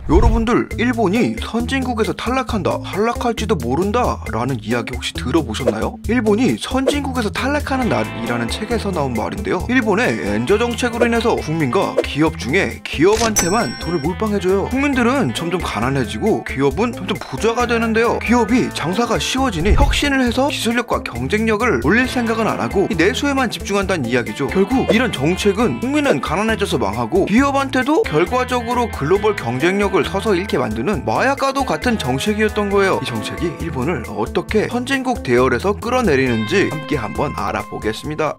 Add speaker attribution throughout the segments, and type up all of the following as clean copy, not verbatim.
Speaker 1: 여러분들, 일본이 선진국에서 탈락할지도 모른다 라는 이야기 혹시 들어보셨나요? 일본이 선진국에서 탈락하는 날이라는 책에서 나온 말인데요, 일본의 엔저 정책으로 인해서 국민과 기업 중에 기업한테만 돈을 몰빵해줘요. 국민들은 점점 가난해지고 기업은 점점 부자가 되는데요, 기업이 장사가 쉬워지니 혁신을 해서 기술력과 경쟁력을 올릴 생각은 안 하고 이 내수에만 집중한다는 이야기죠. 결국 이런 정책은 국민은 가난해져서 망하고 기업한테도 결과적으로 글로벌 경쟁력을 서서 잃게 만드는 마약과도 같은 정책이었던 거예요. 이 정책이 일본을 어떻게 선진국 대열에서 끌어내리는지 함께 한번 알아보겠습니다.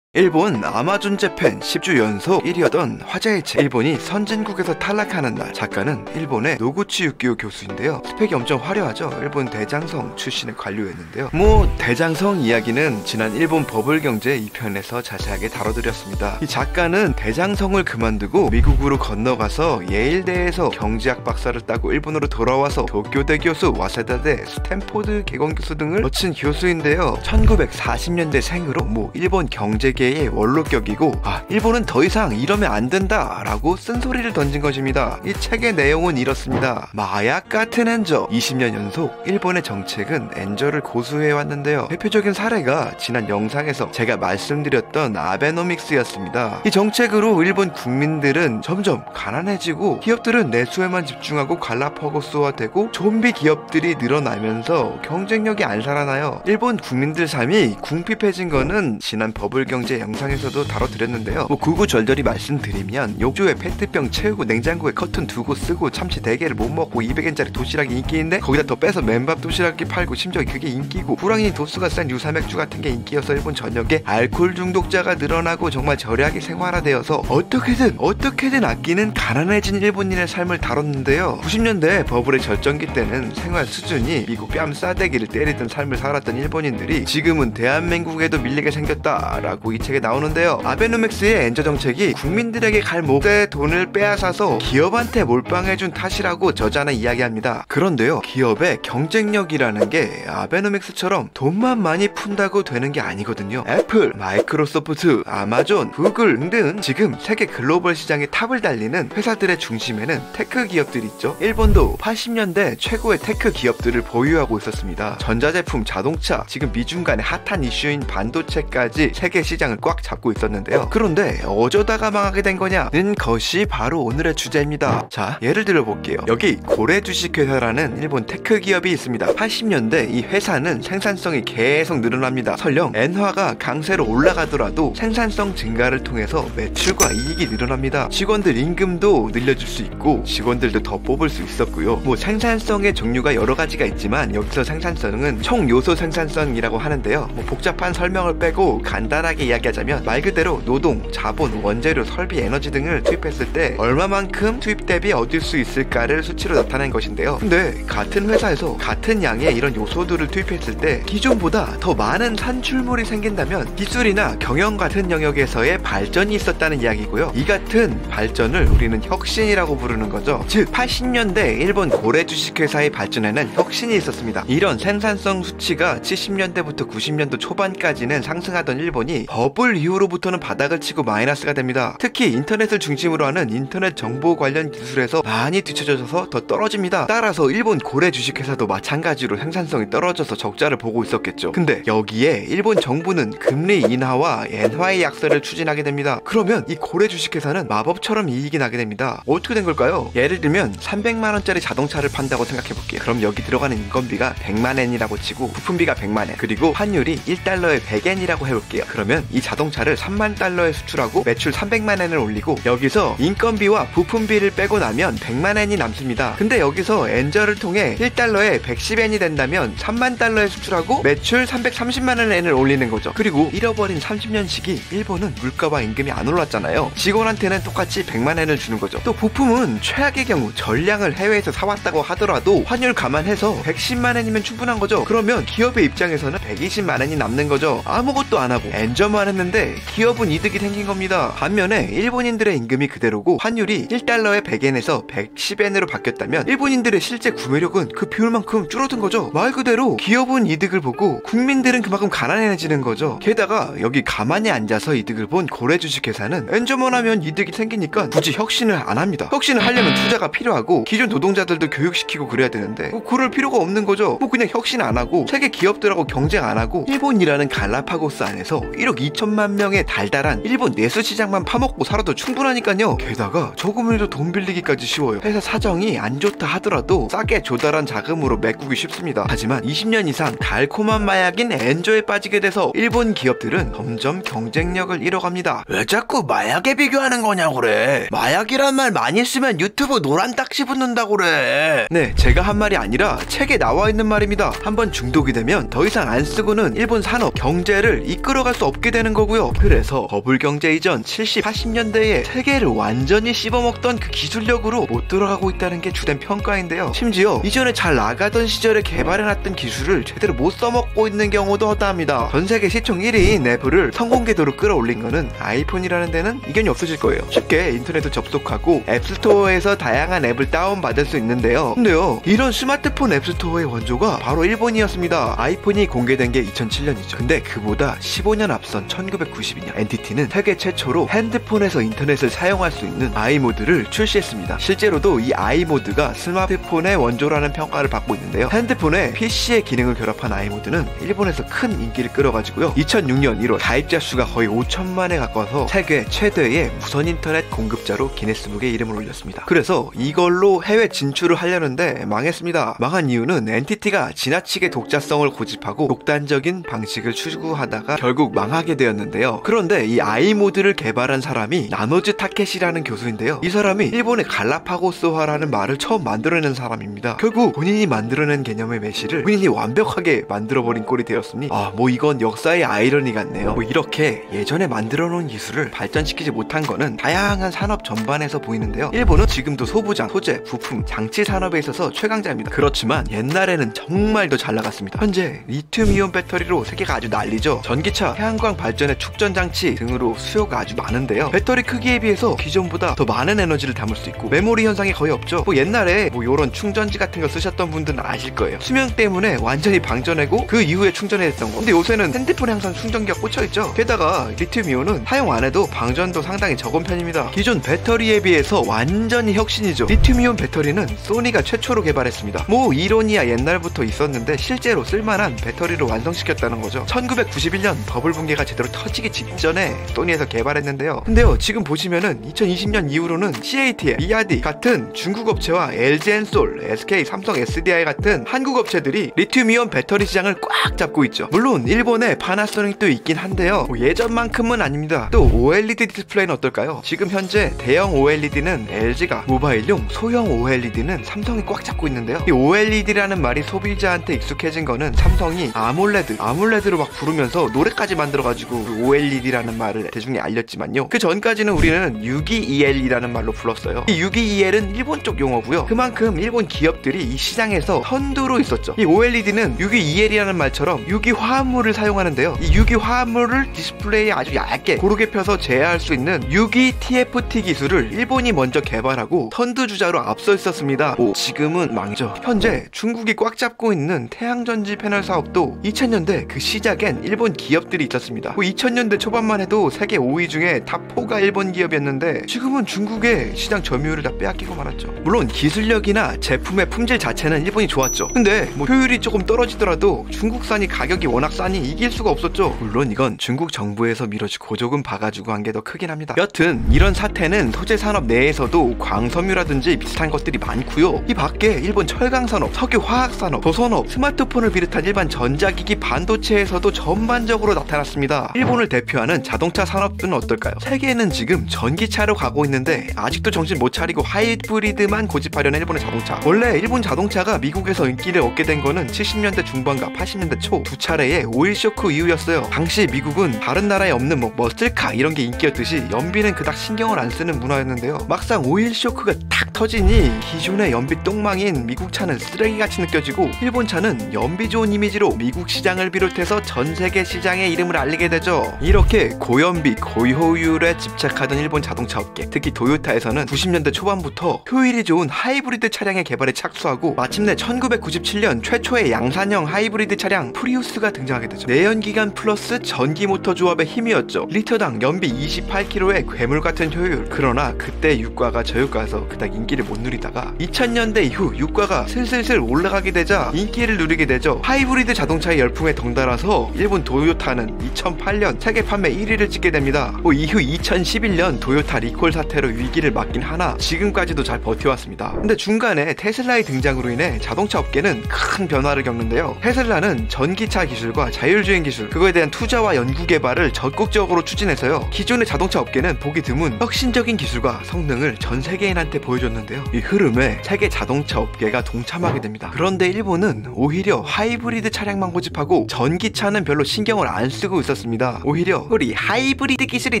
Speaker 1: 일본 아마존 재팬 10주 연속 1위였던 화제의 책 일본이 선진국에서 탈락하는 날. 작가는 일본의 노구치 유키오 교수인데요, 스펙이 엄청 화려하죠. 일본 대장성 출신의 관료였는데요. 대장성 이야기는 지난 일본 버블경제 2편에서 자세하게 다뤄드렸습니다. 이 작가는 대장성을 그만두고 미국으로 건너가서 예일대에서 경제학 박사를 따고 일본으로 돌아와서 도쿄대 교수, 와세다대, 스탠포드 개건 교수 등을 거친 교수인데요, 1940년대 생으로 일본 경제계 의 원로격이고, 일본은 더 이상 이러면 안 된다 라고 쓴소리를 던진 것입니다. 이 책의 내용은 이렇습니다. 마약 같은 엔저. 20년 연속 일본의 정책은 엔저를 고수해왔는데요, 대표적인 사례가 지난 영상에서 제가 말씀드렸던 아베노믹스였습니다. 이 정책으로 일본 국민들은 점점 가난해지고 기업들은 내수에만 집중하고 갈라파고스화되고 좀비 기업들이 늘어나면서 경쟁력이 안 살아나요. 일본 국민들 삶이 궁핍해진 거는 지난 버블경제 영상에서도 다뤄드렸는데요, 구구절절히 말씀드리면 욕조에 페트병 채우고 냉장고에 커튼 두고 쓰고 참치 4개를 못 먹고 200엔짜리 도시락이 인기인데 거기다 더 빼서 맨밥 도시락이 팔고 심지어 그게 인기고 호랑이 도수가 싼 유사맥주 같은 게 인기여서 일본 전역에 알코올 중독자가 늘어나고 정말 절약이 생활화되어서 어떻게든 아끼는 가난해진 일본인의 삶을 다뤘는데요, 90년대 버블의 절정기 때는 생활 수준이 미국 뺨 싸대기를 때리던 삶을 살았던 일본인들이 지금은 대한민국에도 밀리게 생겼다라고 이 책에 나오는데요, 아베노믹스의 엔저 정책이 국민들에게 갈 목에 돈을 빼앗아서 기업한테 몰빵해준 탓이라고 저자는 이야기합니다. 그런데요, 기업의 경쟁력이라는 게 아베노믹스처럼 돈만 많이 푼다고 되는 게 아니거든요. 애플, 마이크로소프트, 아마존, 구글 등등 지금 세계 글로벌 시장의 탑을 달리는 회사들의 중심에는 테크 기업들이 있죠. 일본도 80년대 최고의 테크 기업들을 보유하고 있었습니다. 전자제품, 자동차, 지금 미중 간의 핫한 이슈인 반도체까지 세계 시장을 꽉 잡고 있었는데요, 그런데 어쩌다가 망하게 된 거냐는 것이 바로 오늘의 주제입니다. 자, 예를 들어 볼게요. 여기 고래 주식회사라는 일본 테크 기업이 있습니다. 80년대 이 회사는 생산성이 계속 늘어납니다. 설령 엔화가 강세로 올라가더라도 생산성 증가를 통해서 매출과 이익이 늘어납니다. 직원들 임금도 늘려줄 수 있고 직원들도 더 뽑을 수 있었고요. 생산성의 종류가 여러 가지가 있지만 여기서 생산성은 총 요소 생산성이라고 하는데요, 복잡한 설명을 빼고 간단하게 이야기하자면 말 그대로 노동, 자본, 원재료, 설비, 에너지 등을 투입했을 때 얼마만큼 투입 대비 얻을 수 있을까를 수치로 나타낸 것인데요, 근데 같은 회사에서 같은 양의 이런 요소들을 투입했을 때 기존보다 더 많은 산출물이 생긴다면 기술이나 경영 같은 영역에서의 발전이 있었다는 이야기고요, 이 같은 발전을 우리는 혁신이라고 부르는 거죠. 즉 80년대 일본 고래 주식회사의 발전에는 혁신이 있었습니다. 이런 생산성 수치가 70년대부터 90년도 초반까지는 상승하던 일본이 버블 이후로부터는 바닥을 치고 마이너스가 됩니다. 특히 인터넷을 중심으로 하는 인터넷 정보 관련 기술에서 많이 뒤처져서 더 떨어집니다. 따라서 일본 고래 주식회사도 마찬가지로 생산성이 떨어져서 적자를 보고 있었겠죠. 근데 여기에 일본 정부는 금리 인하와 엔화의 약세를 추진하게 됩니다. 그러면 이 고래 주식회사는 마법처럼 이익이 나게 됩니다. 어떻게 된 걸까요? 예를 들면 300만원짜리 자동차를 판다고 생각해볼게요. 그럼 여기 들어가는 인건비가 100만엔이라고 치고 부품비가 100만엔, 그리고 환율이 1달러에 100엔이라고 해볼게요. 그러면 이 자동차를 3만 달러에 수출하고 매출 300만엔을 올리고 여기서 인건비와 부품비를 빼고 나면 100만엔이 남습니다. 근데 여기서 엔저를 통해 1달러에 110엔이 된다면 3만 달러에 수출하고 매출 330만엔을 올리는 거죠. 그리고 잃어버린 30년 시기 일본은 물가와 임금이 안 올랐잖아요. 직원한테는 똑같이 100만엔을 주는 거죠. 또 부품은 최악의 경우 전량을 해외에서 사왔다고 하더라도 환율 감안해서 110만엔이면 충분한 거죠. 그러면 기업의 입장에서는 120만엔이 남는 거죠. 아무것도 안 하고 엔저만 나갔는데 기업은 이득이 생긴 겁니다. 반면에 일본인들의 임금이 그대로고 환율이 1달러에 100엔에서 110엔으로 바뀌었다면 일본인들의 실제 구매력은 그 비율만큼 줄어든 거죠. 말 그대로 기업은 이득을 보고 국민들은 그만큼 가난해지는 거죠. 게다가 여기 가만히 앉아서 이득을 본 고래 주식회사는 엔저만 하면 이득이 생기니까 굳이 혁신을 안 합니다. 혁신을 하려면 투자가 필요하고 기존 노동자들도 교육시키고 그래야 되는데 그럴 필요가 없는 거죠. 그냥 혁신 안 하고 세계 기업들하고 경쟁 안 하고 일본이라는 갈라파고스 안에서 1억 2천만 명의 달달한 일본 내수 시장만 파먹고 살아도 충분하니까요. 게다가 조금이라도 돈 빌리기까지 쉬워요. 회사 사정이 안 좋다 하더라도 싸게 조달한 자금으로 메꾸기 쉽습니다. 하지만 20년 이상 달콤한 마약인 엔저에 빠지게 돼서 일본 기업들은 점점 경쟁력을 잃어갑니다. 왜 자꾸 마약에 비교하는 거냐고 그래. 마약이란 말 많이 쓰면 유튜브 노란 딱지 붙는다고 그래. 네, 제가 한 말이 아니라 책에 나와 있는 말입니다. 한번 중독이 되면 더 이상 안 쓰고는 일본 산업, 경제를 이끌어갈 수 없게 되는 거고요. 그래서 버블 경제 이전 70, 80년대에 세계를 완전히 씹어먹던 그 기술력으로 못 돌아가고 있다는 게 주된 평가인데요. 심지어 이전에 잘 나가던 시절에 개발해놨던 기술을 제대로 못 써먹고 있는 경우도 허다합니다. 전세계 시총 1위인 애플을 성공 궤도로 끌어올린 거는 아이폰이라는 데는 이견이 없으실 거예요. 쉽게 인터넷에 접속하고 앱스토어에서 다양한 앱을 다운받을 수 있는데요. 근데요, 이런 스마트폰 앱스토어의 원조가 바로 일본이었습니다. 아이폰이 공개된 게 2007년이죠. 근데 그보다 15년 앞선 1992년 NTT는 세계 최초로 핸드폰에서 인터넷을 사용할 수 있는 아이모드를 출시했습니다. 실제로도 이 아이모드가 스마트폰의 원조라는 평가를 받고 있는데요. 핸드폰에 PC의 기능을 결합한 아이모드는 일본에서 큰 인기를 끌어가지고요. 2006년 1월 가입자 수가 거의 5천만에 가까워서 세계 최대의 무선 인터넷 공급자로 기네스북에 이름을 올렸습니다. 그래서 이걸로 해외 진출을 하려는데 망했습니다. 망한 이유는 NTT가 지나치게 독자성을 고집하고 독단적인 방식을 추구하다가 결국 망하게 되었는데요. 그런데 이 아이모드를 개발한 사람이 나노즈 타케시라는 교수인데요. 이 사람이 일본의 갈라파고스화라는 말을 처음 만들어낸 사람입니다. 결국 본인이 만들어낸 개념의 메시를 본인이 완벽하게 만들어버린 꼴이 되었으니 뭐 이건 역사의 아이러니 같네요. 이렇게 예전에 만들어놓은 기술을 발전시키지 못한 거는 다양한 산업 전반에서 보이는데요. 일본은 지금도 소부장, 소재, 부품, 장치 산업에 있어서 최강자입니다. 그렇지만 옛날에는 정말 더 잘 나갔습니다. 현재 리튬이온 배터리로 세계가 아주 난리죠. 전기차, 태양광 발전의 축전 장치 등으로 수요가 아주 많은데요. 배터리 크기에 비해서 기존보다 더 많은 에너지를 담을 수 있고 메모리 현상이 거의 없죠. 옛날에 요런 충전지 같은 거 쓰셨던 분들은 아실 거예요. 수명 때문에 완전히 방전하고 그 이후에 충전했던 거. 근데 요새는 핸드폰에 항상 충전기가 꽂혀있죠. 게다가 리튬이온은 사용 안 해도 방전도 상당히 적은 편입니다. 기존 배터리에 비해서 완전히 혁신이죠. 리튬이온 배터리는 소니가 최초로 개발했습니다. 이론이야 옛날부터 있었는데 실제로 쓸만한 배터리로 완성시켰다는 거죠. 1991년 버블 붕괴가 제대로 터지기 직전에 소니에서 개발했는데요. 근데요, 지금 보시면은 2020년 이후로는 CATL, 미야디 같은 중국 업체와 LG엔솔, SK, 삼성, SDI 같은 한국 업체들이 리튬이온 배터리 시장을 꽉 잡고 있죠. 물론 일본에 파나소닉도 있긴 한데요. 예전만큼은 아닙니다. 또 OLED 디스플레이는 어떨까요? 지금 현재 대형 OLED는 LG가, 모바일용 소형 OLED는 삼성이 꽉 잡고 있는데요. 이 OLED라는 말이 소비자한테 익숙해진 거는 삼성이 아몰레드로 막 부르면서 노래까지 만들어가지고 OLED라는 말을 대중에 알렸지만요. 그 전까지는 우리는 62EL이라는 말로 불렀어요. 이 62EL은 일본 쪽 용어고요. 그만큼 일본 기업들이 이 시장에서 선두로 있었죠. 이 OLED는 62EL이라는 말처럼 유기화합물을 사용하는데요. 이 유기화합물을 디스플레이에 아주 얇게 고르게 펴서 제어할 수 있는 유기-TFT 기술을 일본이 먼저 개발하고 선두주자로 앞서 있었습니다. 지금은 망이죠. 현재 중국이 꽉 잡고 있는 태양전지 패널 사업도 2000년대 그 시작엔 일본 기업들이 있었습니다. 2000년대 초반만 해도 세계 5위 중에 탑4가 일본 기업이었는데 지금은 중국의 시장 점유율을 다 빼앗기고 말았죠. 물론 기술력이나 제품의 품질 자체는 일본이 좋았죠. 근데 효율이 조금 떨어지더라도 중국산이 가격이 워낙 싸니 이길 수가 없었죠. 물론 이건 중국 정부에서 밀어주고 고조금 봐가지고 한 게 더 크긴 합니다. 여튼 이런 사태는 소재 산업 내에서도 광섬유라든지 비슷한 것들이 많고요. 이 밖에 일본 철강산업, 석유화학산업, 조선업, 스마트폰을 비롯한 일반 전자기기 반도체에서도 전반적으로 나타났습니다. 일본을 대표하는 자동차 산업은 어떨까요? 세계는 지금 전기차로 가고 있는데 아직도 정신 못 차리고 하이브리드만 고집하려는 일본의 자동차. 원래 일본 자동차가 미국에서 인기를 얻게 된 거는 70년대 중반과 80년대 초 두 차례의 오일 쇼크 이후였어요. 당시 미국은 다른 나라에 없는 머슬카 이런 게 인기였듯이 연비는 그닥 신경을 안 쓰는 문화였는데요. 막상 오일 쇼크가 탁 팍 터지니 기존의 연비 똥망인 미국 차는 쓰레기같이 느껴지고 일본 차는 연비 좋은 이미지로 미국 시장을 비롯해서 전 세계 시장의 이름을 알리게 되죠. 이렇게 고연비 고효율에 집착하던 일본 자동차 업계, 특히 도요타에서는 90년대 초반부터 효율이 좋은 하이브리드 차량의 개발에 착수하고 마침내 1997년 최초의 양산형 하이브리드 차량 프리우스가 등장하게 되죠. 내연기관 플러스 전기모터 조합의 힘이었죠. 리터당 연비 28km의 괴물같은 효율. 그러나 그때 유가가 저유가에서 그닥 인기를 못 누리다가 2000년대 이후 유가가 슬슬슬 올라가게 되자 인기를 누리게 되죠. 하이브리드 자동차의 열풍에 덩달아서 일본 도요타는 2008년 세계 판매 1위를 찍게 됩니다. 이후 2011년 도요타 리콜 사태로 위기를 맞긴 하나 지금까지도 잘 버텨왔습니다. 근데 중간에 테슬라의 등장으로 인해 자동차 업계는 큰 변화를 겪는데요. 테슬라는 전기차 기술과 자율주행 기술, 그거에 대한 투자와 연구 개발을 적극적으로 추진해서요. 기존의 자동차 업계는 보기 드문 혁신적인 기술과 성능을 전 세계인한테 보여줬는데요. 이 흐름에 세계 자동차 업계가 동참하게 됩니다. 그런데 일본은 오히려 하이브리드 차량만 고집하고 전기차는 별로 신경을 안 쓰고 있었습니다. 오히려 우리 하이브리드 기술이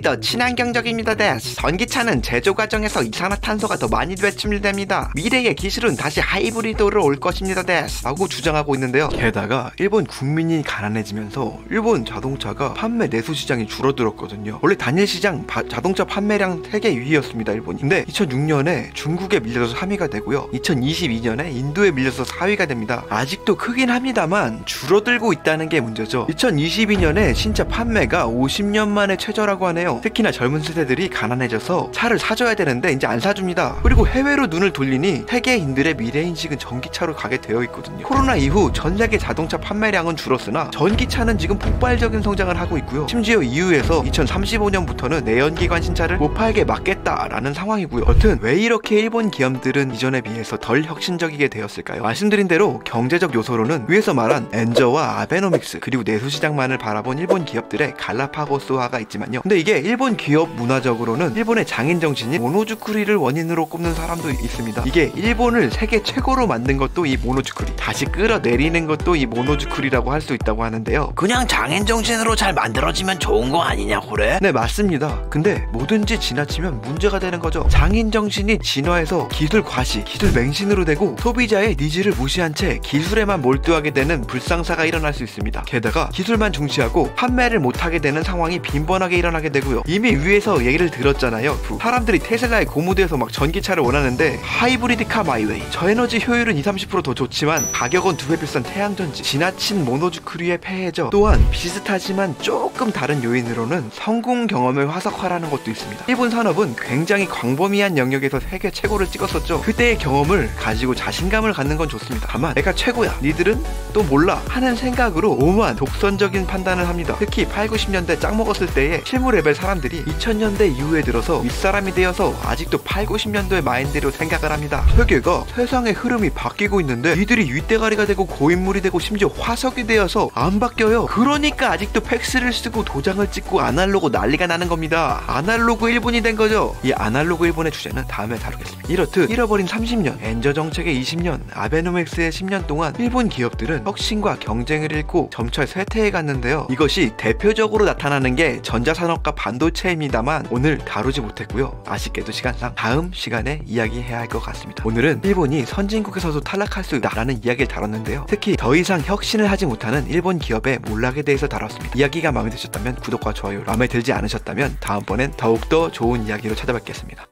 Speaker 1: 더 친환경적입니다. 전기차는 제조 과정에서 이산화탄소가 더 많이 배출됩니다. 미래의 기술은 다시 하이브리드로 올 것입니다. 라고 주장하고 있는데요. 게다가 일본 국민이 가난해지면서 일본 자동차가 판매 내수 시장이 줄어들었거든요. 원래 단일 시장 자동차 판매량 세계 2위였습니다. 일본이. 근데 2006년에 중국에 밀려서 3위가 되고요. 2022년에 인도에 밀려서 4위가 됩니다. 아직도 크긴 합니다만 줄어들고 있다는 게 문제죠. 2022년에 신차 판매가 50년 만에 최저라고 하네요. 특히나 젊은 세대들이 가난해져서 차를 사줘야 되는데 이제 안 사줍니다. 그리고 해외로 눈을 돌리니 세계인들의 미래인식은 전기차로 가게 되어 있거든요. 코로나 이후 전 세계 자동차 판매량은 줄었으나 전기차는 지금 폭발적인 성장을 하고 있고요. 심지어 EU에서 2035년부터는 내연기관 신차를 못 팔게 막겠다라는 상황이고요. 여튼 왜 이렇게 일본 기업들은 이전에 비해서 덜 혁신적이게 되었을까요? 말씀드린 대로 경제적 요소로는 위에서 말한 엔저와 아베노믹스 그리고 내수시장만을 바라본 일본 기업들의 갈라파고스화가 있지만요. 근데 이게 일본 기업 문화적으로는 일본의 장인 정신인 모노주쿠리를 원인으로 꼽는 사람도 있습니다. 이게 일본을 세계 최고로 만든 것도 이 모노주쿠리, 다시 끌어내리는 것도 이 모노주쿠리라고 할 수 있다고 하는데요.
Speaker 2: 그냥 장인 정신으로 잘 만들어지면 좋은 거 아니냐 그래?
Speaker 1: 네, 맞습니다. 근데 뭐든지 지나치면 문제가 되는 거죠. 장인 정신이 진화해서 기술 과시, 기술 맹신으로 되고 소비자의 니즈를 무시한 채 기술에만 몰두하게 되는 불상사가 일어날 수 있습니다. 게다가 기술만 중시하고 판매를 못하게 되는 상황이 빈번하게 일어나게 되고요. 이미 위에서 얘기를 들었잖아요. 사람들이 테슬라의 고무대에서 막 전기차를 원하는데 하이브리드카 마이웨이, 저에너지 효율은 20-30% 더 좋지만 가격은 2배 비싼 태양전지, 지나친 모노주쿠리의 폐해죠. 또한 비슷하지만 조금 다른 요인으로는 성공 경험의 화석화라는 것도 있습니다. 일본 산업은 굉장히 광범위한 영역에서 세계 최고를 찍었었죠. 그때의 경험을 가지고 자신감을 갖는 건 좋습니다. 다만 내가 최고야, 니들은 또 몰라 하는 생각으로 오만 독선적인 판단을 합니다. 특히 8, 90년대 짱 먹었을 때의 실무 레벨 사람들이 2000년대 이후에 들어서 윗사람이 되어서 아직도 8, 90년도의 마인드로 생각을 합니다. 세계가 세상의 흐름이 바뀌고 있는데 니들이 윗대가리가 되고 고인물이 되고 심지어 화석이 되어서 안 바뀌어요. 그러니까 아직도 팩스를 쓰고 도장을 찍고 아날로그 난리가 나는 겁니다. 아날로그 일본이 된 거죠. 이 아날로그 일본의 주제는 다음에 다루겠습니다. 이렇듯 잃어버린 30년, 엔저 정책의 20년, 아베노믹스의 10년 동안 일본 기업들은 혁신과 경쟁을 잃고 점차 쇠퇴해 갔는데요. 이것이 대표적으로 나타나는 게 전자산업과 반도체입니다만 오늘 다루지 못했고요. 아쉽게도 시간상 다음 시간에 이야기해야 할 것 같습니다. 오늘은 일본이 선진국에서도 탈락할 수 있다라는 이야기를 다뤘는데요. 특히 더 이상 혁신을 하지 못하는 일본 기업의 몰락에 대해서 다뤘습니다. 이야기가 마음에 드셨다면 구독과 좋아요, 마음에 들지 않으셨다면 다음번엔 더욱더 좋은 이야기로 찾아뵙겠습니다.